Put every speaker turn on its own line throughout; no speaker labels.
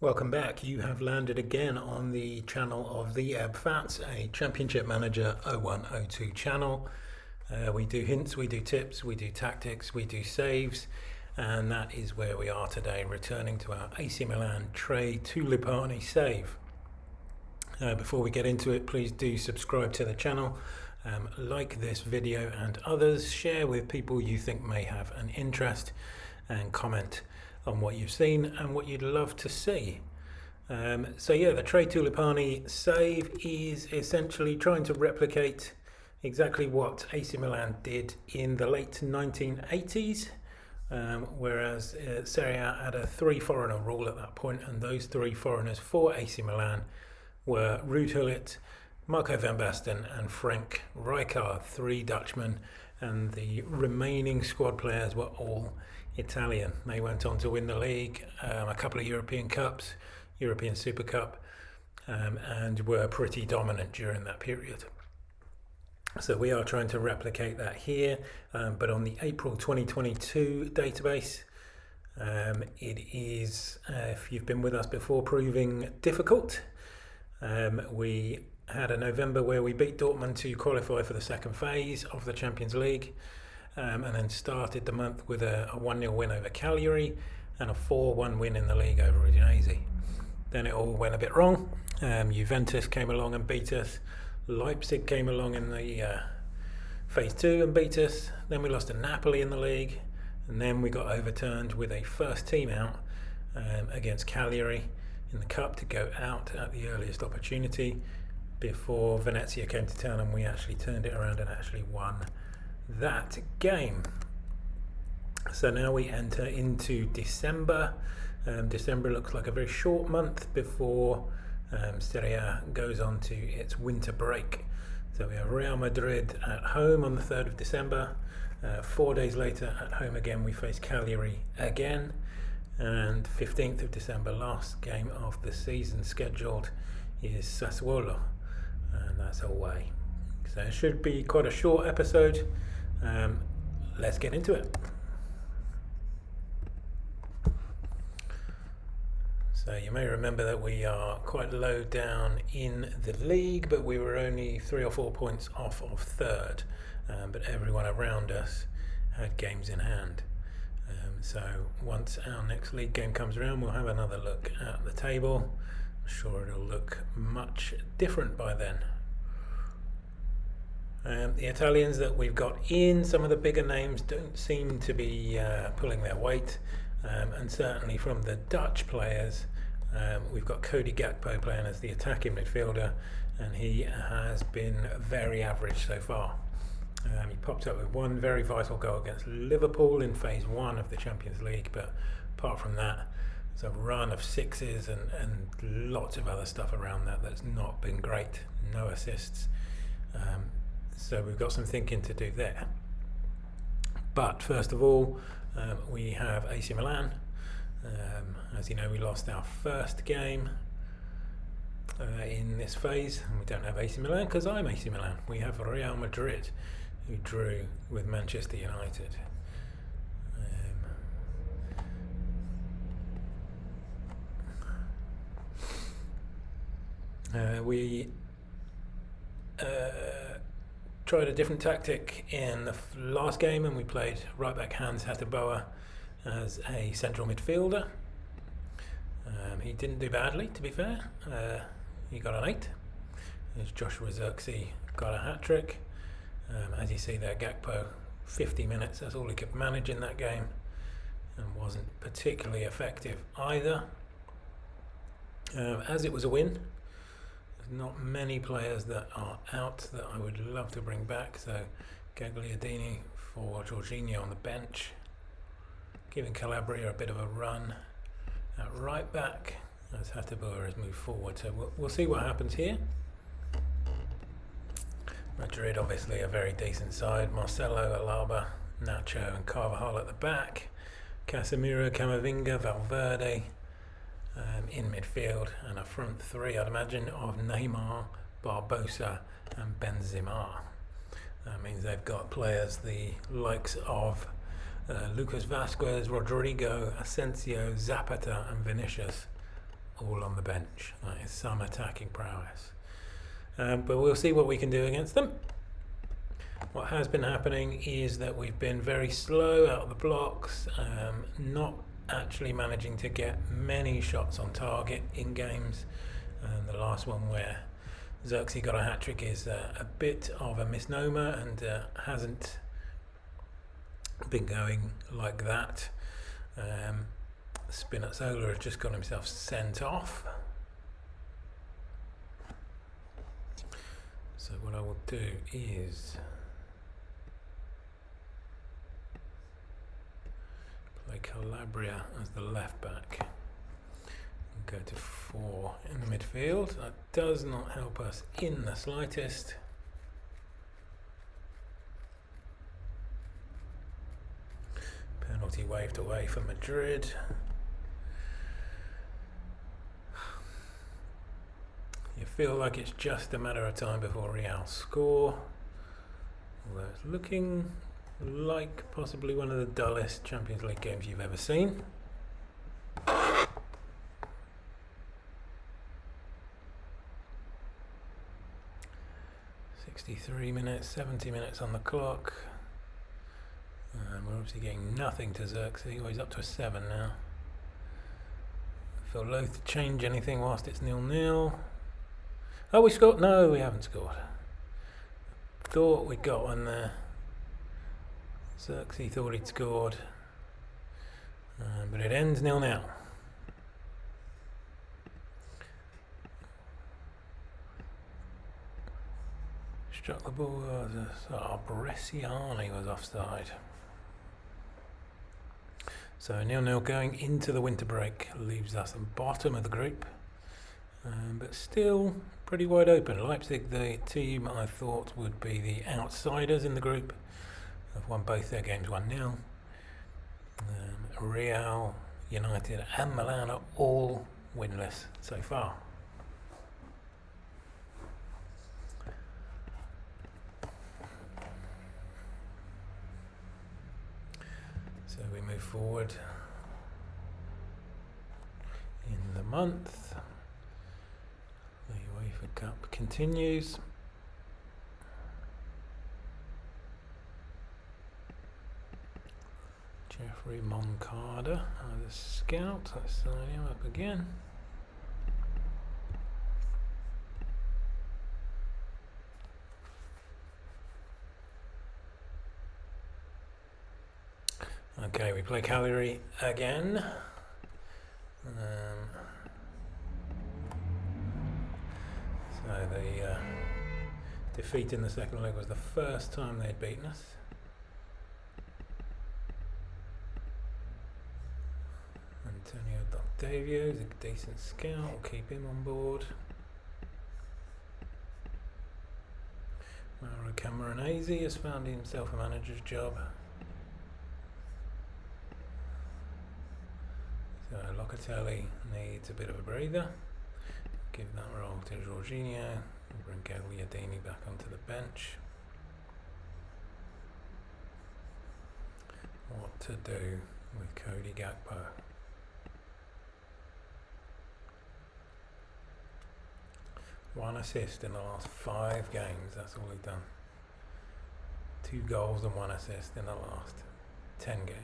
Welcome back. You have landed again on the channel of the Fats, a Championship Manager 0102 channel. We do hints, we do tips, we do tactics, we do saves, and that is where we are today, returning to our AC Milan Three Tulipani save. Before we get into it, please do subscribe to the channel, like this video and others, share with people you think may have an interest, and comment on what you've seen and what you'd love to see. So yeah, the Three Tulipani save is essentially trying to replicate exactly what AC Milan did in the late 1980s, whereas Serie A had a 3 foreigner rule at that point, and those 3 foreigners for AC Milan were Ruud Gullit, Marco van Basten and Frank Rijkaard, 3 Dutchmen, and the remaining squad players were all Italian. They went on to win the league, a couple of European Cups, European Super Cup, and were pretty dominant during that period. So we are trying to replicate that here, but on the April 2022 database. It is, if you've been with us before, proving difficult. We had a November where we beat Dortmund to qualify for the second phase of the Champions League. And then started the month with a 1-0 win over Cagliari and a 4-1 win in the league over Udinese. Then it all went a bit wrong. Juventus came along and beat us. Leipzig came along in the phase 2 and beat us. Then we lost to Napoli in the league, and then we got overturned with a first team out against Cagliari in the cup to go out at the earliest opportunity before Venezia came to town, and we actually turned it around and actually won that game. So now we enter into December. December looks like a very short month before Serie A goes on to its winter break. So we have Real Madrid at home on the 3rd of December. 4 days later at home again we face Cagliari again, and 15th of December, last game of the season scheduled, is Sassuolo, and that's away. So it should be quite a short episode. Let's get into it. So you may remember that we are quite low down in the league, but we were only 3 or 4 points off of 3rd, but everyone around us had games in hand. So once our next league game comes around, we'll have another look at the table. I'm sure it'll look much different by then. The Italians that we've got in, some of the bigger names don't seem to be pulling their weight, and certainly from the Dutch players, we've got Cody Gakpo playing as the attacking midfielder, and he has been very average so far. He popped up with one very vital goal against Liverpool in phase 1 of the Champions League, but apart from that, it's a run of 6s and lots of other stuff around that that's not been great. No assists. So we've got some thinking to do there. But first of all, we have AC Milan. As you know, we lost our first game in this phase, and we don't have AC Milan because I'm AC Milan. We have Real Madrid, who drew with Manchester United. We tried a different tactic in the last game, and we played right back Hans Hateboer as a central midfielder. He didn't do badly, to be fair. He got an 8. As Joshua Zirkzee got a hat-trick. As you see there, Gakpo, 50 minutes, that's all he could manage in that game, and wasn't particularly effective either. As it was a win, not many players that are out that I would love to bring back, so Gagliardini for Jorginho on the bench, giving Calabria a bit of a run at right back as Hateboer has moved forward. So we'll see what happens here. Madrid obviously a very decent side. Marcelo, Alaba, Nacho and Carvajal at the back, Casemiro, Camavinga, Valverde in midfield, and a front 3, I'd imagine, of Neymar, Barbosa and Benzema. That means they've got players the likes of Lucas Vazquez, Rodrigo, Asensio, Zapata and Vinicius all on the bench. That is some attacking prowess. But we'll see what we can do against them. What has been happening is that we've been very slow out of the blocks, not actually managing to get many shots on target in games. The last one where Xerxes got a hat-trick is a bit of a misnomer and hasn't been going like that. Spinazzola has just got himself sent off. So what I will do is play Calabria as the left back and go to 4 in the midfield. That does not help us in the slightest. Penalty waved away for Madrid. You feel like it's just a matter of time before Real score. Although it's looking like possibly one of the dullest Champions League games you've ever seen. 63 minutes, 70 minutes on the clock. We're obviously getting nothing to Xerxes. Oh, he's up to a 7 now. I feel loath to change anything whilst it's 0-0. Oh, we scored? No, we haven't scored. Thought we got one there. Xerxes thought he'd scored. But it ends 0-0. Struck the ball. Bresciani was offside. So 0-0 going into the winter break leaves us at the bottom of the group. But still pretty wide open. Leipzig, the team I thought would be the outsiders in the group, have won both their games 1-0. Real, United and Milan are all winless so far. So we move forward in the month. The UEFA Cup continues. Jeffrey Moncada, the scout. Let's sign him up again. Okay, we play Cagliari again. So the defeat in the second leg was the first time they'd beaten us. Antonio Doctavio is a decent scout, we'll keep him on board. Mauro Camoranesi has found himself a manager's job. So Locatelli needs a bit of a breather. Give that role to Jorginho. Bring Gagliardini back onto the bench. What to do with Cody Gakpo? One assist in the last 5 games, that's all he's done. 2 goals and 1 assist in the last 10 games.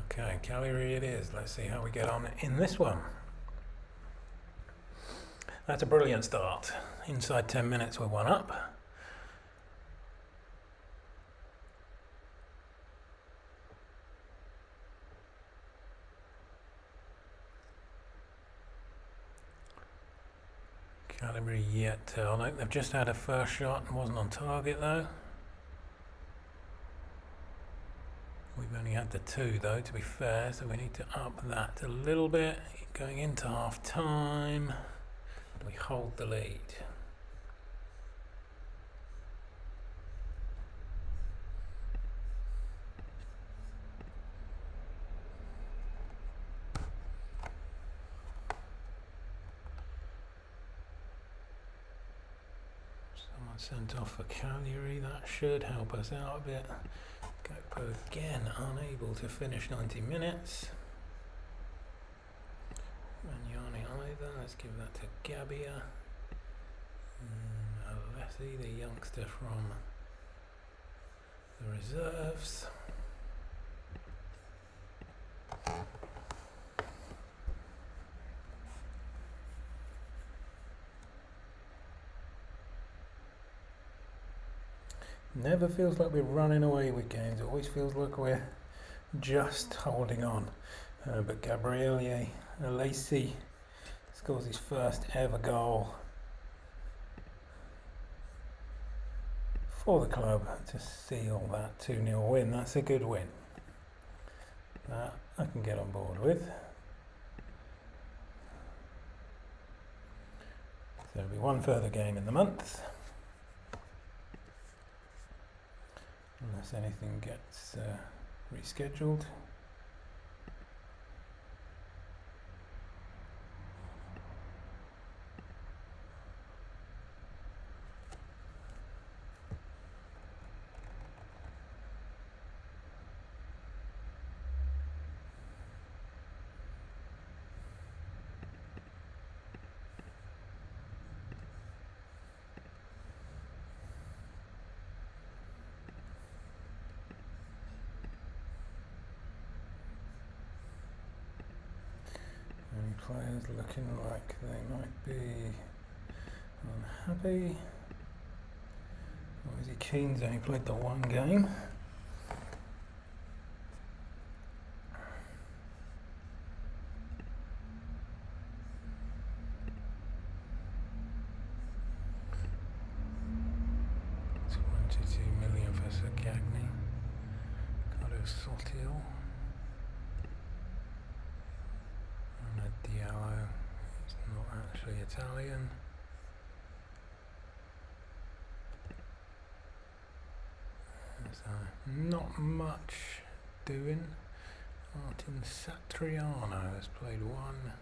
Okay, Cagliari it is. Let's see how we get on in this one. That's a brilliant start. Inside 10 minutes we're 1 up. Cagliari yet to, oh no, they've just had a first shot and wasn't on target though. We've only had the 2 though, to be fair, so we need to up that a little bit. Going into half time, we hold the lead. Sent off for Cagliari, that should help us out a bit. Gakpo again unable to finish 90 minutes. Magnani either, let's give that to Gabbia. Alessi, the youngster from the reserves. Never feels like we're running away with games. It always feels like we're just holding on. But Gabriele Alessi scores his first ever goal for the club to seal that 2-0 win. That's a good win. That I can get on board with. So there'll be one further game in the month. Unless anything gets rescheduled. Players looking like they might be unhappy. Ozzy Keane's only played the one game. £22 million for Sagagni. Carlos Sotil. Diallo, he's not actually Italian. So not much doing. Martin Satriano has played one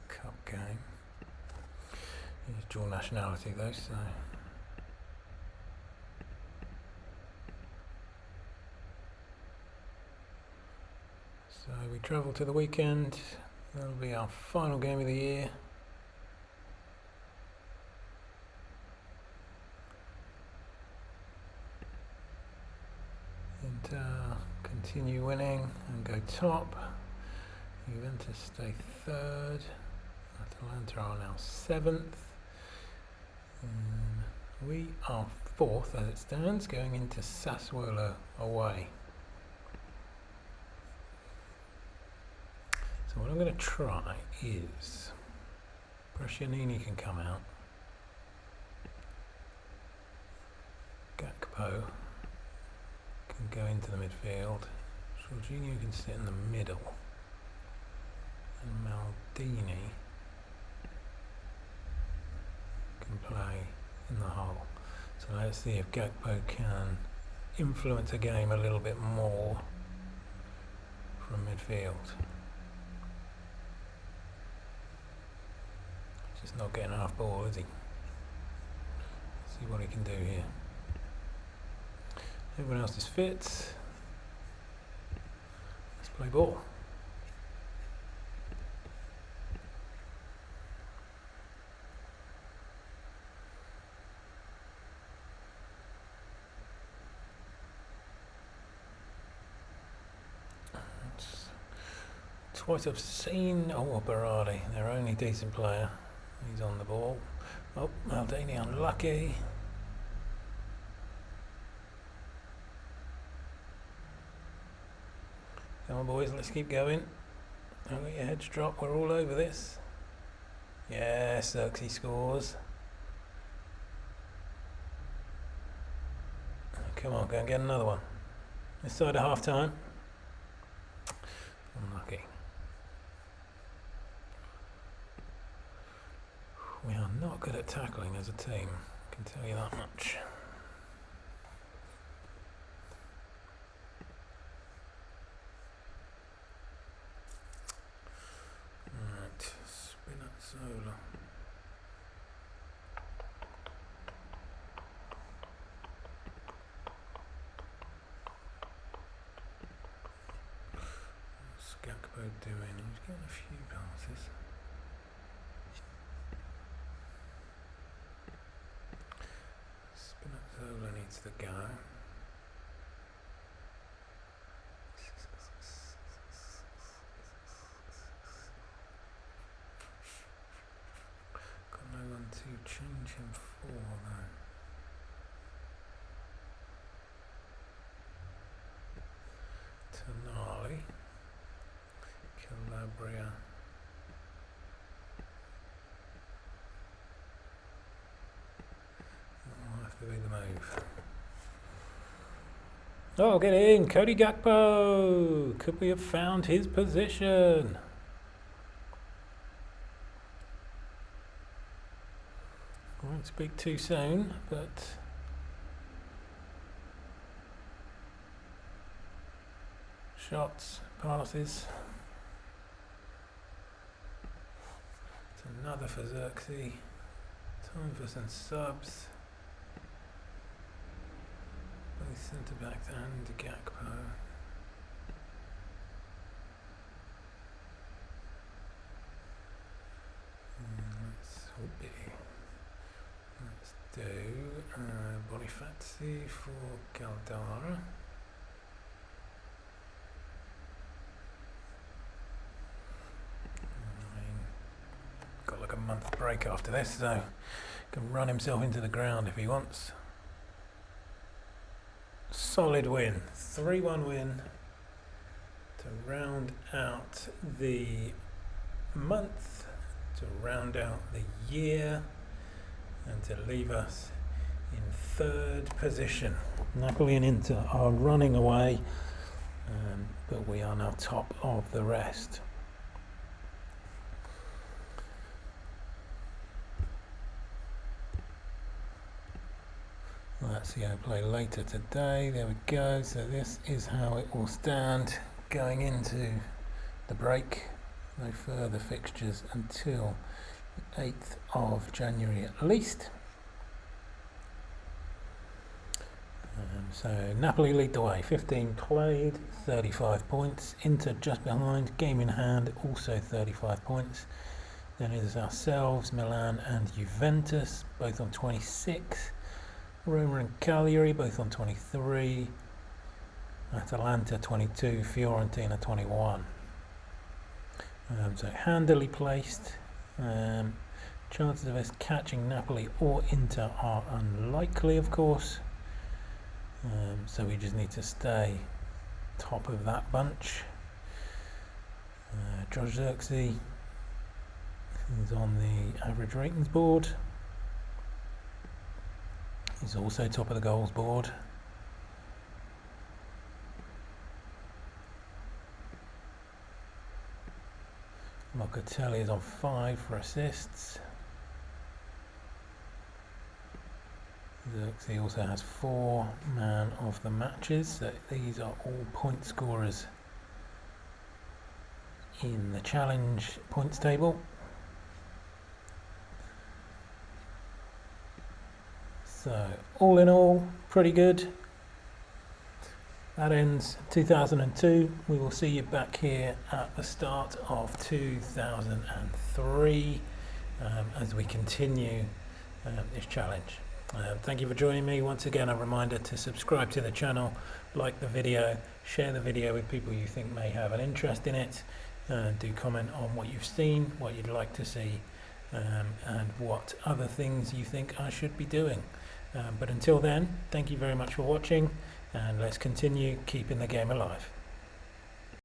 cup game. He's dual nationality though, so we travel to the weekend. That'll be our final game of the year. Inter continue winning and go top. Juventus stay third. Atalanta are now 7th. We are 4th as it stands, going into Sassuolo away. So what I'm going to try is Brescianini can come out, Gakpo can go into the midfield, Jorginho can sit in the middle, and Maldini can play in the hole. So let's see if Gakpo can influence a game a little bit more from midfield. Just not getting half ball, is he? Let's see what he can do here. Everyone else is fit. Let's play ball. Twice I've seen Berardi, their only decent player. He's on the ball. Oh, Maldini unlucky. Come on boys, let's keep going. Don't let your heads drop, we're all over this. Yes, Xerxes scores. Come on, go and get another one. This side of half time. Unlucky. We are not good at tackling as a team, I can tell you that much. Right, Spinazzola. Gakpo doing? He's getting a few passes. Spinazzola needs to go. Got no one to change him for though. Tonali, Calabria. That'll have to be the move. Oh, get in, Cody Gakpo! Could we have found his position? I won't speak too soon, but shots, passes. It's another for Xerxes. Time for some subs. Both centre backs and Gakpo. Let's do Bonifazzi for Caldara. Got like a month break after this, so can run himself into the ground if he wants. Solid win, 3-1 win to round out the month, to round out the year, and to leave us in third position. Napoli and Inter are running away, but we are now top of the rest. Let's see how we play later today. There we go. So this is how it will stand going into the break. No further fixtures until the 8th of January at least. So Napoli lead the way, 15 played, 35 points. Inter just behind, game in hand, also 35 points. Then it is ourselves, Milan and Juventus, both on 26. Roma and Cagliari, both on 23. Atalanta 22, Fiorentina 21. So handily placed. Chances of us catching Napoli or Inter are unlikely, of course. So we just need to stay top of that bunch. George Xerxes is on the average ratings board. He's also top of the goals board. Locatelli is on 5 for assists. Xerxes also has 4 man of the matches, so these are all point scorers in the challenge points table. So all in all, pretty good. That ends 2002. We will see you back here at the start of 2003 as we continue this challenge. Thank you for joining me. Once again, a reminder to subscribe to the channel, like the video, share the video with people you think may have an interest in it, and do comment on what you've seen, what you'd like to see, and what other things you think I should be doing. But until then, thank you very much for watching, and let's continue keeping the game alive.